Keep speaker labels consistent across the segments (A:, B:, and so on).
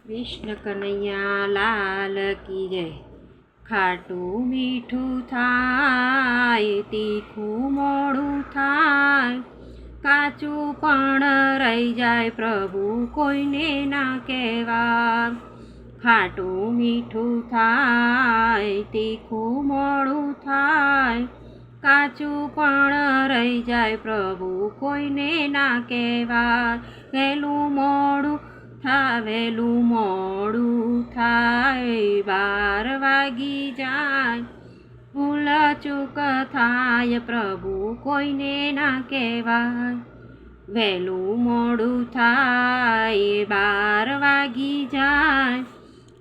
A: કૃષ્ણ કનૈયા લાલ કી જય. ખાટું મીઠું થાય, તીખું મોડું થાય, કાચું પણ રહી જાય પ્રભુ કોઈને ના કહેવા. ખાટું મીઠું થાય, તીખું મોડું થાય, કાચું પણ રહી જાય પ્રભુ કોઈને ના કહેવા. વહેલું મોડું થાય, 12 વાગી જાય, ભૂલ ચૂક થાય પ્રભુ કોઈને ના કહેવાય. વહેલું મોડું થાય, 12 વાગી જાય,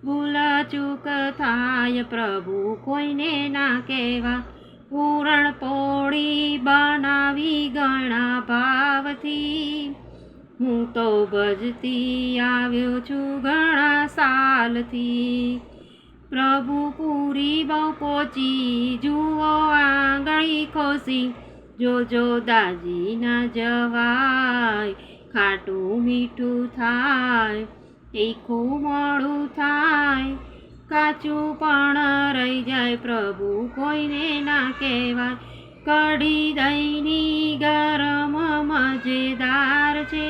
A: ભૂલ ચૂક થાય પ્રભુ કોઈને ના કહેવાય. પૂરણપોળી બનાવી ઘણા ભાવથી, હું તો ભજતી આવ્યો છું ઘણા સાલથી. પ્રભુ પૂરી બહુ પહોંચી, જુઓ આંગળી ખોસી, જોજો દાજી ના જવાય. ખાટું મીઠું થાય, તીખું મોડું થાય, કાચું પણ રહી જાય પ્રભુ કોઈને ના કહેવાય. કઢી દહીંની ગરમ મજેદાર છે,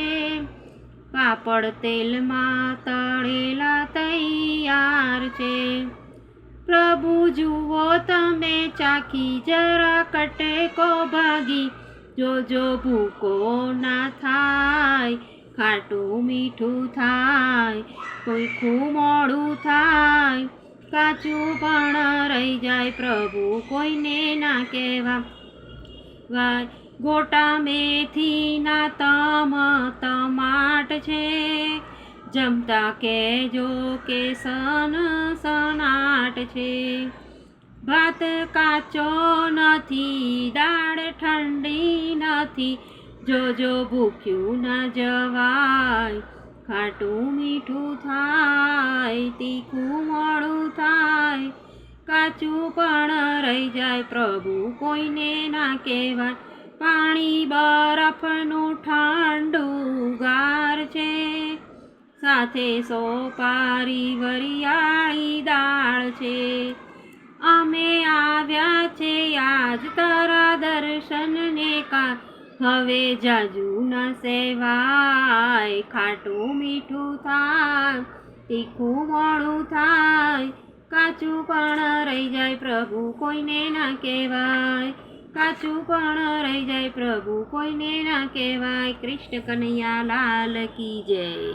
A: પાપડ તેલમાં તળેલા તૈયાર છે. પ્રભુ જુઓ તમે ચાખી, જરા કટકો ભાગી, જોજો ભૂકો ના થાય. ખાટું મીઠું થાય, તીખું મોડું થાય, કાચું પણ રહી જાય પ્રભુ કોઈને ના કહેવા. ગોટા મેથીના ટમાટ છે, જમતા કહેજો કે સનસનાટ છે. ભાત કાચો નથી, દાળ ઠંડી નથી, જોજો ભૂખ્યું ના જવાય. ખાટું મીઠું થાય, તીખું મોડું થાય, કાચું પણ રહી જાય પ્રભુ કોઈને ના કહેવાય. પાણી બરફનું ઠંડુ ગાર છે, સાથે સોપારી વરિયાળી દાળ છે. અમે આવ્યા છે આજ તારા દર્શનને કા, હવે જાજુ ના સેવાય. ખાટું મીઠું થાય, તીખું મોડું થાય, કાચું પણ રહી જાય પ્રભુ કોઈને ના કહેવાય. કાચું પણ રહી જાય પ્રભુ કોઈને ના કહેવાય. કૃષ્ણ કનૈયા લાલ કી જય.